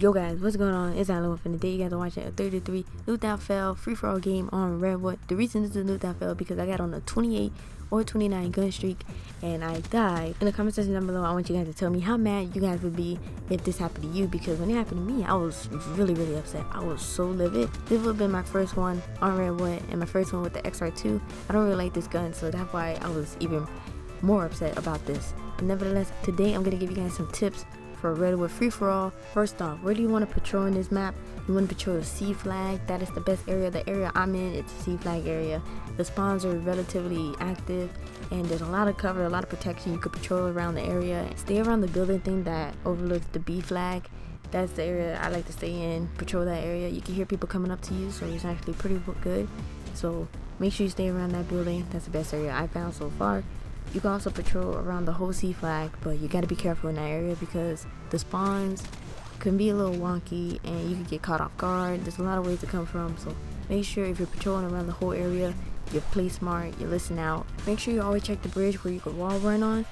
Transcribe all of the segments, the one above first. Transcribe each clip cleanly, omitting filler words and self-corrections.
Yo guys, what's going on? It's IslandWolf, and today you guys are watching a 33 Nuked fail free-for-all game on Redwood. The reason this is a Nuked fail because I got on a 28 or 29 gun streak and I died. In the comment section down below, I want you guys to tell me how mad you guys would be if this happened to you, because when it happened to me, I was really upset. I was so livid. This would have been my first one on Redwood and my first one with the XR2. I don't really like this gun, so that's why I was even more upset about this. But nevertheless, today I'm going to give you guys some tips for Redwood free-for-all. First off, where do you want to patrol in this map? You want to patrol the C flag. That is the best area. The area I'm in, it's a C flag area. The spawns are relatively active and there's a lot of cover, a lot of protection. You could patrol around the area. Stay around the building thing that overlooks the B flag. That's the area I like to stay in. Patrol that area. You can hear people coming up to you, so it's actually pretty good. So make sure you stay around that building. That's the best area I found so far. You can also patrol around the whole C flag, but you got to be careful in that area because the spawns can be a little wonky and you can get caught off guard. There's a lot of ways to come from, so make sure if you're patrolling around the whole area, you play smart, you listen out. Make sure you always check the bridge where you could wall run on.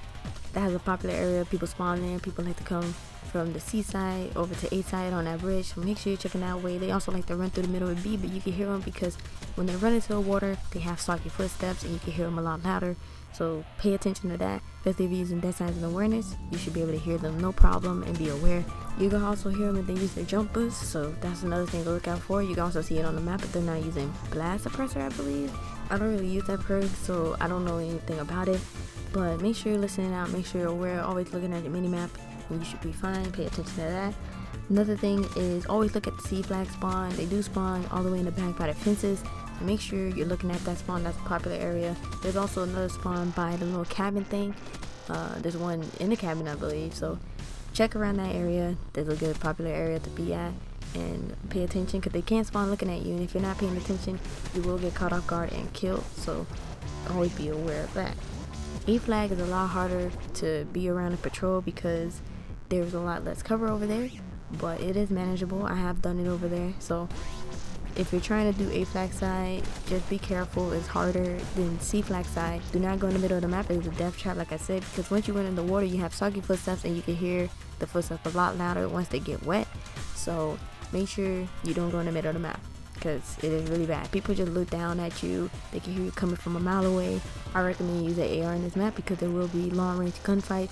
That has a popular area. People spawn there. People like to come from the C side over to A side on that bridge, so make sure you're checking that way. They also like to run through the middle of B, but you can hear them because when they run into the water, they have soggy footsteps and you can hear them a lot louder. So pay attention to that. Especially if you're using dead signs and awareness, you should be able to hear them no problem and be aware. You can also hear them if they use their jump boost, so that's another thing to look out for. You can also see it on the map if they're not using blast suppressor, I believe. I don't really use that perk, so I don't know anything about it, but make sure you're listening out, make sure you're aware, always looking at your mini map and you should be fine. Pay attention to that. Another thing is always look at the C flag spawn. They do spawn all the way in the back by the fences, so make sure you're looking at that spawn. That's a popular area. There's also another spawn by the little cabin thing. There's one in the cabin, I believe, so check around that area. There's a good popular area to be at and pay attention because they can't spawn looking at you, and if you're not paying attention you will get caught off guard and killed, so always be aware of that. A flag is a lot harder to be around and patrol because there's a lot less cover over there, but it is manageable. I have done it over there, so if you're trying to do A flag side, just be careful. It's harder than C flag side. Do not go in the middle of the map. It's a death trap, like I said, because once you went in the water you have soggy footsteps and you can hear the footsteps a lot louder once they get wet. So make sure you don't go in the middle of the map because it is really bad. People just look down at you. They can hear you coming from a mile away. I recommend you use an AR in this map because there will be long range gunfights,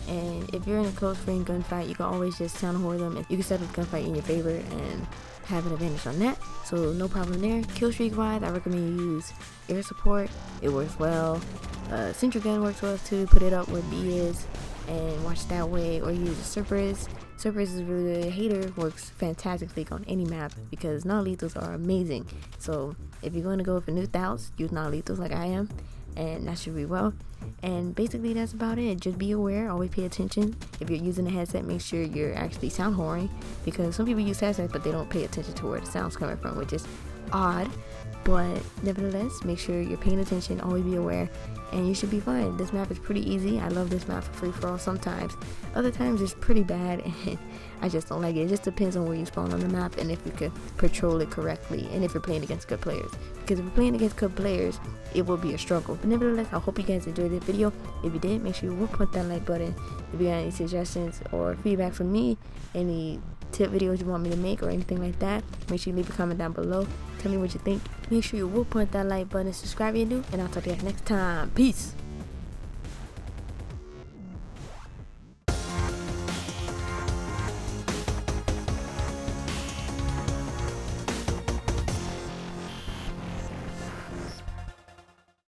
and if you're in a close range gunfight you can always just sound horn them and you can set up the gunfight in your favor and have an advantage on that, so no problem there. Kill streak wise, I recommend you use air support. It works well. Central gun works well too. Put it up where B is and watch that way, or use a Surprise. Surprise is really good. Hater works fantastically on any map because non-lethals are amazing. So if you're going to go for new thoughts, use non-lethals like I am, and that should be well. And basically that's about it. Just be aware, always pay attention. If you're using a headset, make sure you're actually sound horning, because some people use headsets but they don't pay attention to where the sound's coming from, which is odd. But nevertheless, make sure you're paying attention, always be aware, and you should be fine. This map is pretty easy. I love this map for free-for-all sometimes. Other times it's pretty bad and I just don't like it. It just depends on where you spawn on the map and if you can patrol it correctly and if you're playing against good players. Because if you're playing against good players, it will be a struggle. But nevertheless, I hope you guys enjoyed this video. If you did, make sure you will put that like button. If you got any suggestions or feedback from me, any tip videos you want me to make or anything like that, make sure you leave a comment down below. Tell me what you think. Make sure you will put that like button, subscribe if you're new, and I'll talk to you guys next time. Peace.